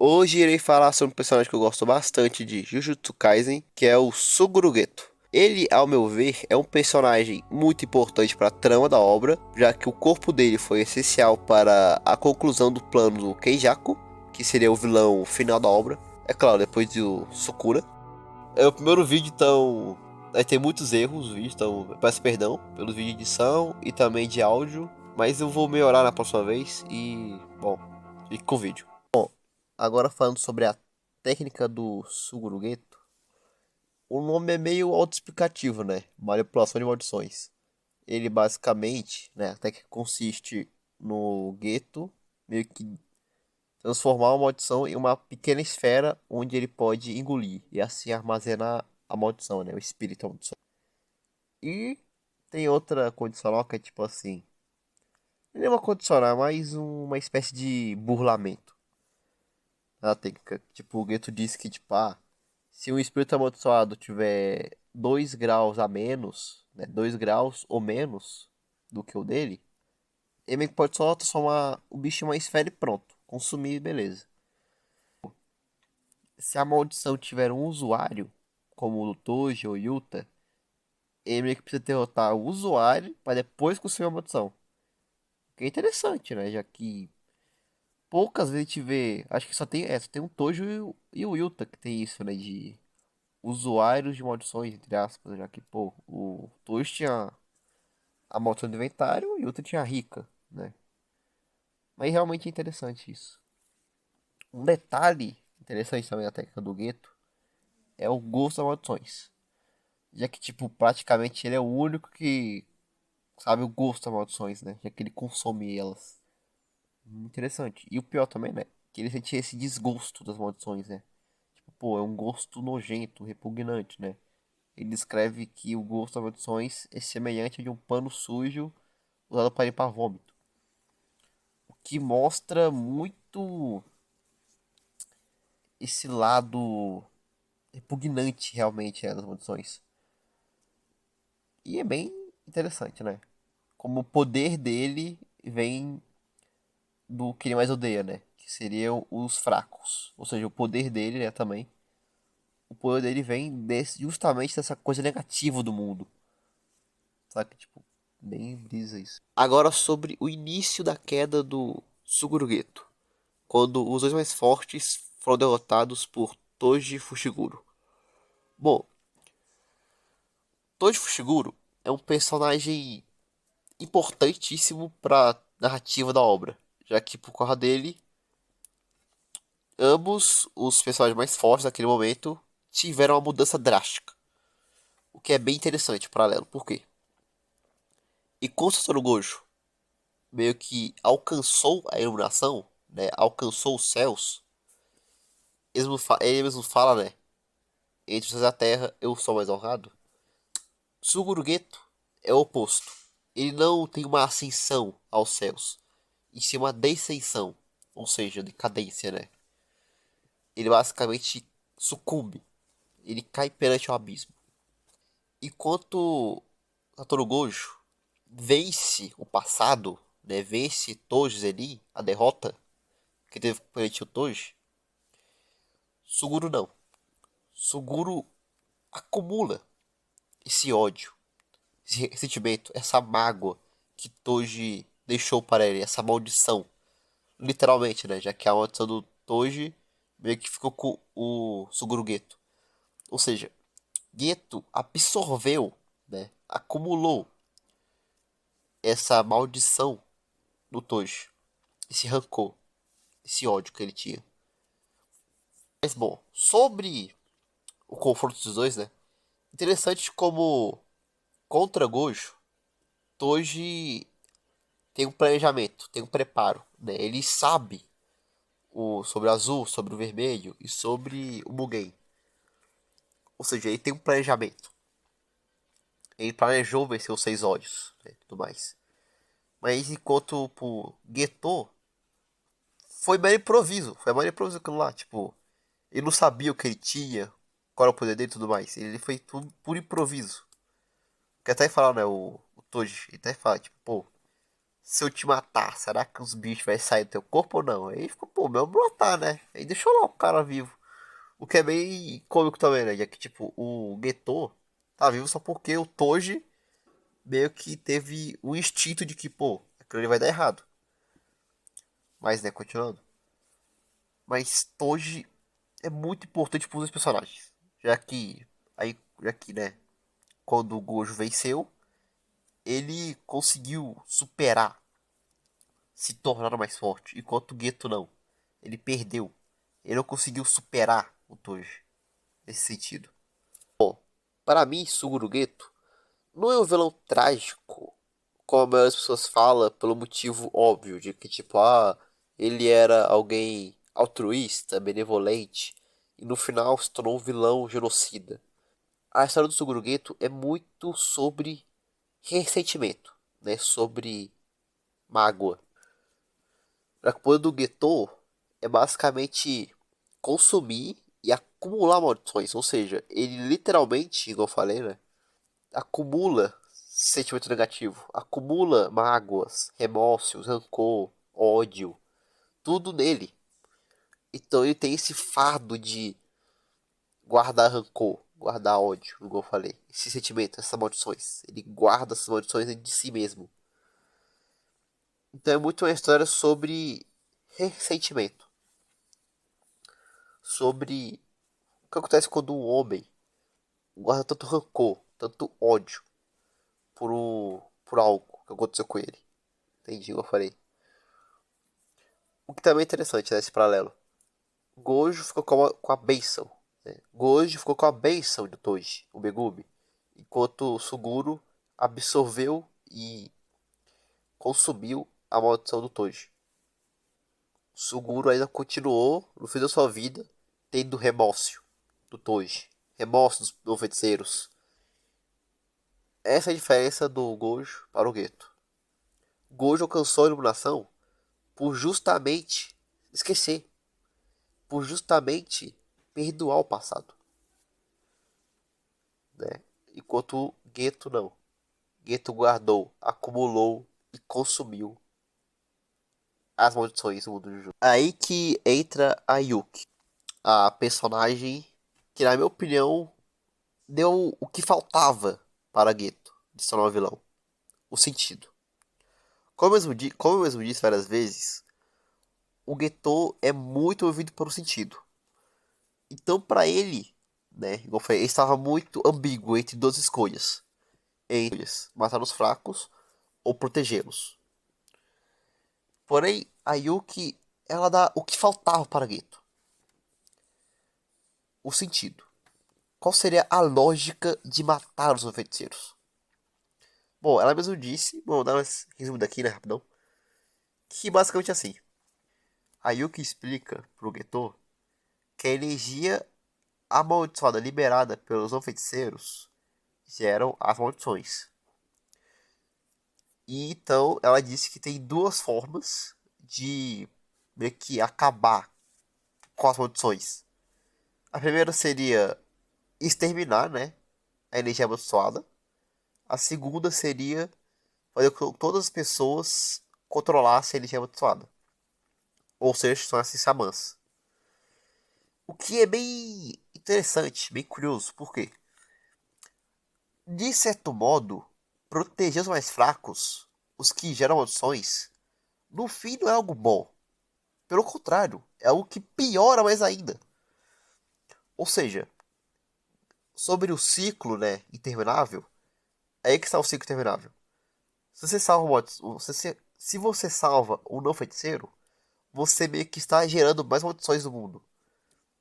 Hoje irei falar sobre um personagem que eu gosto bastante de Jujutsu Kaisen, que é o Suguru Geto. Ele, ao meu ver, é um personagem muito importante para a trama da obra, já que o corpo dele foi essencial para a conclusão do plano do Keijaku, que seria o vilão final da obra. É claro, depois do Sukuna. É o primeiro vídeo, então vai ter muitos erros o vídeo, então eu peço perdão pelo vídeo de edição e também de áudio, mas eu vou melhorar na próxima vez e, bom, fique com o vídeo. Agora falando sobre a técnica do Sugurugeto, o nome é meio autoexplicativo, né? Manipulação de maldições. Ele basicamente, né, a técnica consiste no Geto meio que transformar uma maldição em uma pequena esfera onde ele pode engolir e assim armazenar a maldição, né? O espírito amaldiçoado. E tem outra condicional que é tipo assim, não é uma condicional, é mais uma espécie de burlamento. A técnica, tipo, o Geto disse que, tipo, se um espírito amaldiçoado tiver 2 graus a menos, né, 2 graus ou menos do que o dele, ele meio que pode só transformar o bicho em uma esfera e pronto. Consumir, beleza. Se a maldição tiver um usuário, como o Toji ou Yuta, ele meio que precisa derrotar o usuário para depois consumir a maldição. O que é interessante, né? Já que poucas vezes a gente vê. Acho que só tem um Tojo e o Yuta que tem isso, né? De usuários de maldições, entre aspas, já que, pô, o Tosh tinha a maldição do inventário e o outro tinha a rica, né? Mas realmente é interessante isso. Um detalhe interessante também da técnica do Gueto é o gosto das maldições. Já que, tipo, praticamente ele é o único que sabe o gosto das maldições, né? Já que ele consome elas. Interessante. E o pior também, né? Que ele sentia esse desgosto das maldições, né? Tipo, pô, é um gosto nojento, repugnante, né? Ele descreve que o gosto das maldições é semelhante a de um pano sujo usado para limpar vômito. O que mostra muito esse lado repugnante realmente, né, das maldições. E é bem interessante, né? Como o poder dele vem do que ele mais odeia, né? Que seriam os fracos. Ou seja, o poder dele, né, também. O poder dele vem justamente dessa coisa negativa do mundo. Sabe? Tipo, bem brisa isso. Agora sobre o início da queda do Suguru-Geto, quando os dois mais fortes foram derrotados por Toji Fushiguro. Bom, Toji Fushiguro é um personagem importantíssimo para a narrativa da obra, já que por causa dele, ambos os personagens mais fortes naquele momento tiveram uma mudança drástica, o que é bem interessante, paralelo. Por quê? Enquanto Satoru Gojo meio que alcançou a iluminação, né, alcançou os céus, ele mesmo fala, né, entre os céus e a terra, eu sou mais honrado. Suguru Geto é o oposto. Ele não tem uma ascensão aos céus, e sim uma descensão, ou seja, decadência, né? Ele basicamente sucumbe, ele cai perante o abismo. Enquanto Satoru Gojo vence o passado, né? Vence Toji Zenin, a derrota que teve perante o Toji, Suguru não. Suguru acumula esse ódio, esse ressentimento, essa mágoa que Toji deixou para ele, essa maldição. Literalmente, né? Já que a maldição do Toji meio que ficou com o Suguru Geto. Ou seja, Geto absorveu, né? Acumulou essa maldição no Toji. Esse rancor, esse ódio que ele tinha. Mas bom, sobre o confronto dos dois, né? Interessante como contra Gojo, Toji tem um planejamento, tem um preparo, né? Ele sabe sobre o azul, sobre o vermelho e sobre o Mugen. Ou seja, ele tem um planejamento. Ele planejou vencer os 6 olhos, né, tudo mais. Mas enquanto pro Geto foi mais improviso aquilo lá, tipo, ele não sabia o que ele tinha, qual era o poder dele e tudo mais. Ele foi tudo por improviso. Que até fala, né, o Toji, ele até fala, tipo, pô, Se eu te matar, será que os bichos vai sair do teu corpo ou não? Aí ficou, pô, meu brotar, né? Aí deixou lá o cara vivo. O que é bem cômico também, né? Já que, tipo, o Geto tá vivo só porque o Toji meio que teve o instinto de que, pô, aquilo ali vai dar errado. Mas, né, continuando. Mas Toji é muito importante para os dois personagens. Já que, né, quando o Gojo venceu, ele conseguiu superar, se tornar mais forte, enquanto o Geto não. Ele perdeu. Ele não conseguiu superar o Toji nesse sentido. Para mim, Suguru Geto não é um vilão trágico, como a maioria das pessoas fala, pelo motivo óbvio de que, tipo, ele era alguém altruísta, benevolente, e no final se tornou um vilão genocida. A história do Suguru Geto é muito sobre ressentimento, né? Sobre mágoa. A coisa do Geto é basicamente consumir e acumular maldições, ou seja, ele literalmente, igual eu falei, né? Acumula sentimento negativo, acumula mágoas, remorsos, rancor, ódio, tudo nele. Então ele tem esse fardo de guardar rancor, guardar ódio, como eu falei, esse sentimento, essas maldições. Ele guarda essas maldições dentro de si mesmo. Então é muito uma história sobre ressentimento, sobre o que acontece quando um homem guarda tanto rancor, tanto ódio por algo que aconteceu com ele. Entendi, como eu falei. O que também é interessante, né, esse paralelo. Gojo ficou com a bênção. Né? Gojo ficou com a bênção do Toji, o Megumi. Enquanto o Suguru absorveu e consumiu a maldição do Toji. Suguru ainda continuou, no fim da sua vida, tendo remorso do Toji. Remorso dos feiticeiros. Essa é a diferença do Gojo para o Geto. Gojo alcançou a iluminação por justamente esquecer. Por justamente perdoar o passado. Né? Enquanto Geto não. Geto guardou, acumulou e consumiu as maldições do mundo do jogo. Aí que entra a Yuki, a personagem que, na minha opinião, deu o que faltava para Geto de se tornar um vilão. O sentido. Como eu mesmo disse várias vezes, o Geto é muito movido pelo sentido. Então, para ele, né, igual eu falei, ele estava muito ambíguo entre duas escolhas. Entre matar os fracos ou protegê-los. Porém, a Yuki, ela dá o que faltava para Geto. O sentido. Qual seria a lógica de matar os feiticeiros? Bom, ela mesmo disse, vou dar um resumo daqui, né, rapidão, que basicamente é assim. A Yuki explica pro Geto que a energia amaldiçoada liberada pelos feiticeiros geram as maldições. E então ela disse que tem duas formas de meio que acabar com as maldições. A primeira seria exterminar, né, a energia amaldiçoada. A segunda seria fazer com que todas as pessoas controlassem a energia amaldiçoada. Ou seja, são essas xamãs. O que é bem interessante, bem curioso. Por quê? De certo modo, proteger os mais fracos, os que geram maldições, no fim não é algo bom. Pelo contrário, é algo que piora mais ainda. Ou seja, sobre o ciclo, né, interminável, é aí que está o ciclo interminável. Se você salva se você salva um não feiticeiro, você meio que está gerando mais maldições no mundo.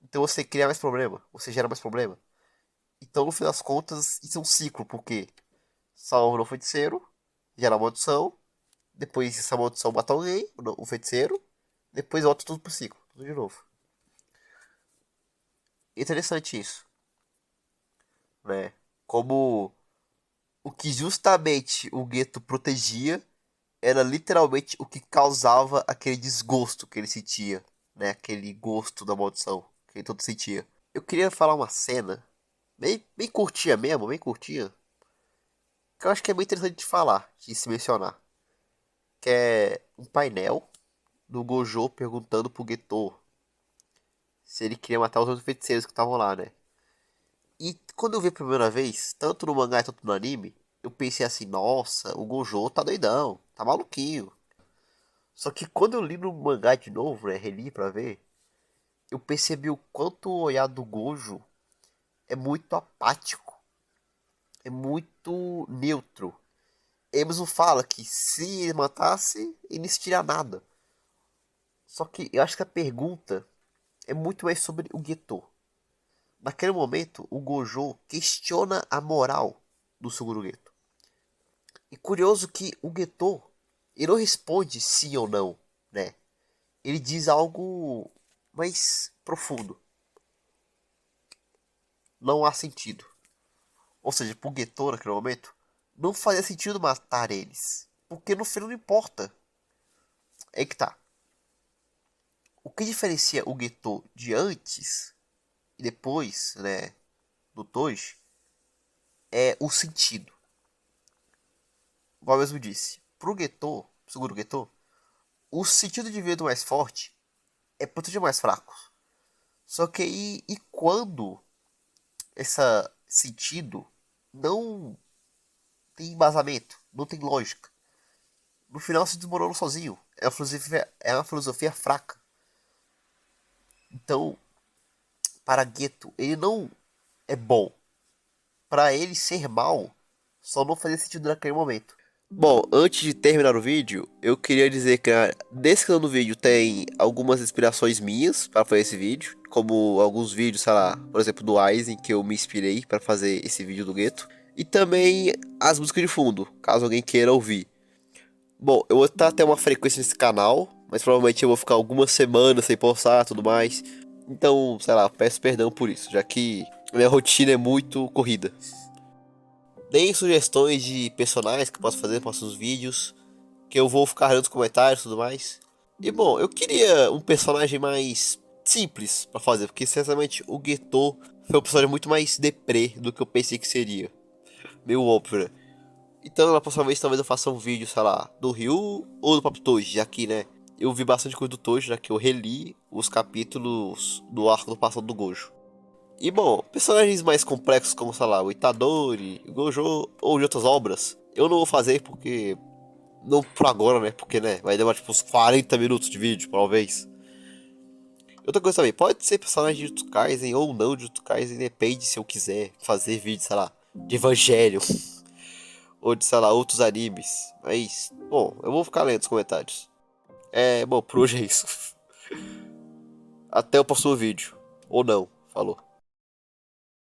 Então você cria mais problema, você gera mais problema. Então, no fim das contas, isso é um ciclo, porque salva o não feiticeiro, gera maldição, depois essa maldição mata alguém, o feiticeiro, depois volta tudo pro ciclo, tudo de novo. Interessante isso, né? Como o que justamente o gueto protegia era literalmente o que causava aquele desgosto que ele sentia, né? Aquele gosto da maldição que ele todo sentia. Eu queria falar uma cena, bem curtinha mesmo, bem curtinha, que eu acho que é bem interessante de falar, de se mencionar. que é um painel do Gojo perguntando pro Geto se ele queria matar os outros feiticeiros que estavam lá, né? E quando eu vi a primeira vez, tanto no mangá quanto no anime, eu pensei assim, nossa, o Gojo tá doidão, tá maluquinho. Só que quando eu li no mangá de novo, né, reli pra ver, eu percebi o quanto o olhar do Gojo é muito apático, é muito neutro. Ele mesmo fala que se ele matasse, ele não existiria nada. Só que eu acho que a pergunta é muito mais sobre o Geto. Naquele momento, o Gojo questiona a moral do Suguru Geto. E curioso que o Geto, ele não responde sim ou não, né? Ele diz algo mais profundo. Não há sentido. Ou seja, pro Geto naquele momento, não fazia sentido matar eles. Porque no fim não importa. É que tá. O que diferencia o Geto de antes e depois, né, do Toji, é o sentido. Igual eu mesmo disse. Pro Geto, Suguru Geto, o sentido de vida mais forte é proteger mais fracos. Só que aí, e quando esse sentido não tem embasamento, não tem lógica? No final se desmorona sozinho. É uma filosofia fraca. Então, para Geto, ele não é bom. Para ele ser mal, só não fazia sentido naquele momento. Bom, antes de terminar o vídeo, eu queria dizer que na descrição do vídeo tem algumas inspirações minhas para fazer esse vídeo, como alguns vídeos, sei lá, por exemplo, do Aizen, que eu me inspirei para fazer esse vídeo do Gueto, e também as músicas de fundo, caso alguém queira ouvir. Bom, eu vou estar até uma frequência nesse canal, mas provavelmente eu vou ficar algumas semanas sem postar, tudo mais. Então, sei lá, peço perdão por isso, já que minha rotina é muito corrida. Deem sugestões de personagens que eu posso fazer nos próximos vídeos, que eu vou ficar lendo os comentários e tudo mais. E bom, eu queria um personagem mais simples pra fazer, porque sinceramente o Geto foi um personagem muito mais deprê do que eu pensei que seria. Meio óbvio, né? Então na próxima vez talvez eu faça um vídeo, sei lá, do Ryu ou do próprio Toji, já que, né, eu vi bastante coisa do Toji, já que eu reli os capítulos do arco do passado do Gojo. E bom, personagens mais complexos como, sei lá, o Itadori, o Gojo ou de outras obras, eu não vou fazer porque não por agora, né? Porque, né, vai demorar tipo uns 40 minutos de vídeo, talvez. Outra coisa também, pode ser personagem de Jujutsu Kaisen ou não de Jujutsu Kaisen, depende se eu quiser fazer vídeo, sei lá, de Evangelho ou de, sei lá, outros animes. Mas, bom, eu vou ficar lendo os comentários. Bom, por hoje é isso. Até o próximo vídeo. Ou não. Falou.